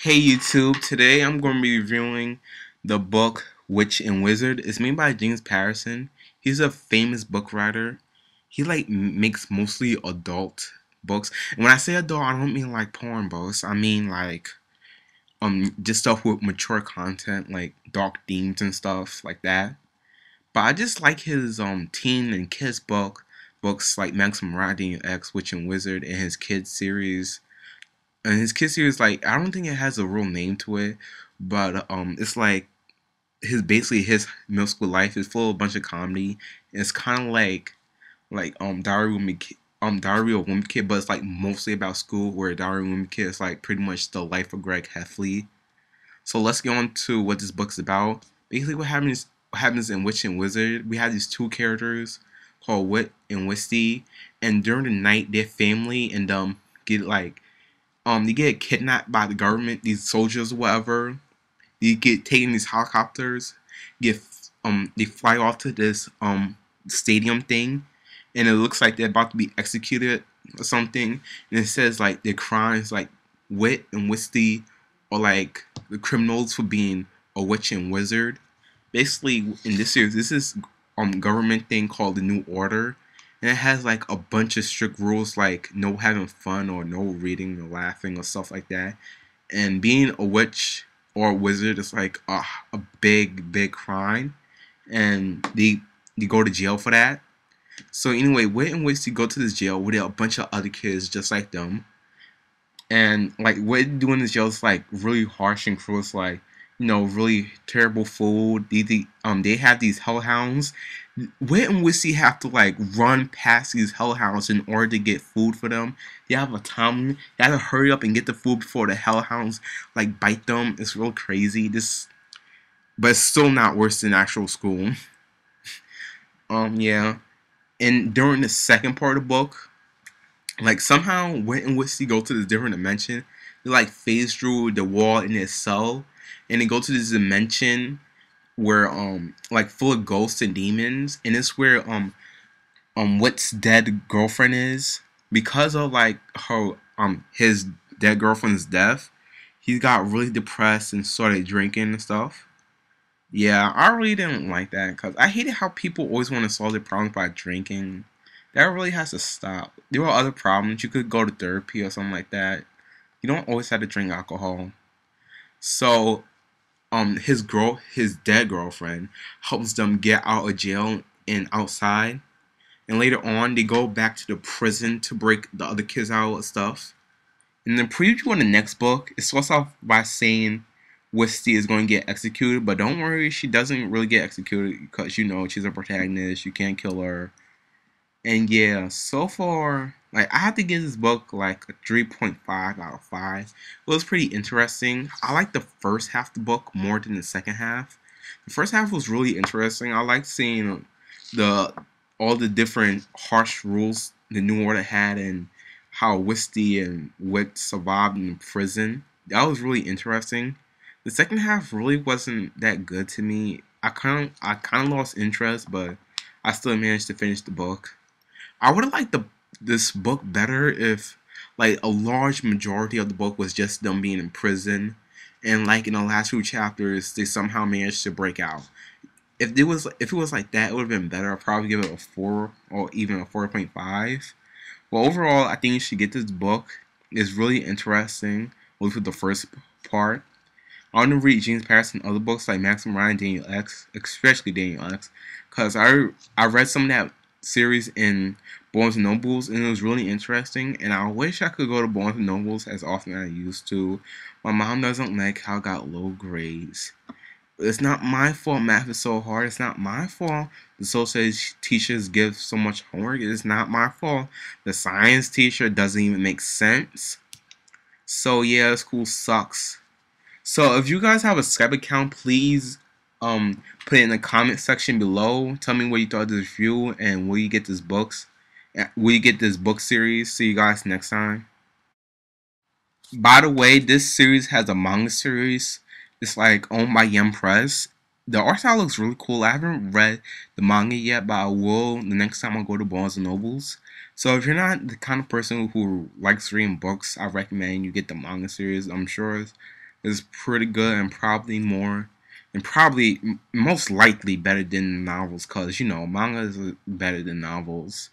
Hey YouTube, today I'm going to be reviewing the book Witch and Wizard. It's made by James Patterson. He's a famous book writer. He makes mostly adult books. And when I say adult, I don't mean like porn books. I mean like just stuff with mature content like dark themes and stuff like that. But I just like his teen and kids books like Maximum Riding X, Witch and Wizard, and his kids series. And his kid series, like, I don't think it has a real name to it, but it's like his middle school life is full of a bunch of comedy. And it's kind of like Diary of a Wimpy Kid, but it's like mostly about school. Where Diary of a Wimpy Kid is like pretty much the life of Greg Heffley. So let's get on to what this book's about. Basically, what happens in Witch and Wizard? We have these two characters called Wit and Wisty, and during the night, their family and get like they get kidnapped by the government, these soldiers or whatever. They get taken in these helicopters, get they fly off to this stadium thing, and it looks like they're about to be executed or something. And it says like their crimes, like Wit and Wisty, or like the criminals for being a witch and wizard. Basically, in this series, this is government thing called the New Order, and it has like a bunch of strict rules, like no having fun or no reading or laughing or stuff like that. And being a witch or a wizard is like a big crime, and they go to jail for that. So anyway, Wit and Wisty go to this jail where there are a bunch of other kids just like them, and like what they do in this jail is like really harsh and cruel. It's like, really terrible food. They have these hellhounds. Wit and Wissy have to like run past these hellhounds in order to get food for them. They have a time. They have to hurry up and get the food before the hellhounds like bite them. It's real crazy. But it's still not worse than actual school. Yeah. And during the second part of the book, like somehow Wit and Wissy go to this different dimension. They like phase through the wall in their cell, and they go to this dimension where like full of ghosts and demons, and it's where Wit's dead girlfriend is. Because of like her his dead girlfriend's death, he got really depressed and started drinking and stuff. Yeah, I really didn't like that because I hated how people always want to solve their problems by drinking. That really has to stop. There are other problems. You could go to therapy or something like that. You don't always have to drink alcohol. So, his dead girlfriend helps them get out of jail and outside. And later on, they go back to the prison to break the other kids out and stuff. In the preview of the next book, it starts off by saying Wisty is going to get executed, but don't worry, she doesn't really get executed because she's a protagonist. You can't kill her. And yeah, so far, like I have to give this book like a 3.5 out of 5. It was pretty interesting. I like the first half of the book more than the second half. The first half was really interesting. I liked seeing the all the different harsh rules the New Order had and how Wisty and Wit survived in prison. That was really interesting. The second half really wasn't that good to me. I kind of lost interest, but I still managed to finish the book. I would have liked this book better if like a large majority of the book was just them being in prison, and like in the last few chapters they somehow managed to break out. If it was like that, it would have been better. I'd probably give it a 4 or even a 4.5. Well, overall, I think you should get this book. It's really interesting. At least with the first part. I want to read James Patterson other books like Maximum Ryan, Daniel X, especially Daniel X, because I read some of that series in Barnes and Nobles, and it was really interesting. And I wish I could go to Barnes and Nobles as often as I used to. My mom doesn't like how I got low grades. It's not my fault math is so hard. It's not my fault the social teachers give so much homework. It's not my fault the science teacher doesn't even make sense. So yeah, school sucks. So if you guys have a Skype account, please put it in the comment section below. Tell me what you thought of this review and where you get this books. Where you get this book series. See you guys next time. By the way, this series has a manga series. It's like owned by Yen Press. The art style looks really cool. I haven't read the manga yet, but I will the next time I go to Barnes and Nobles. So if you're not the kind of person who likes reading books, I recommend you get the manga series. I'm sure is pretty good and probably more and probably most likely better than novels, because manga is better than novels.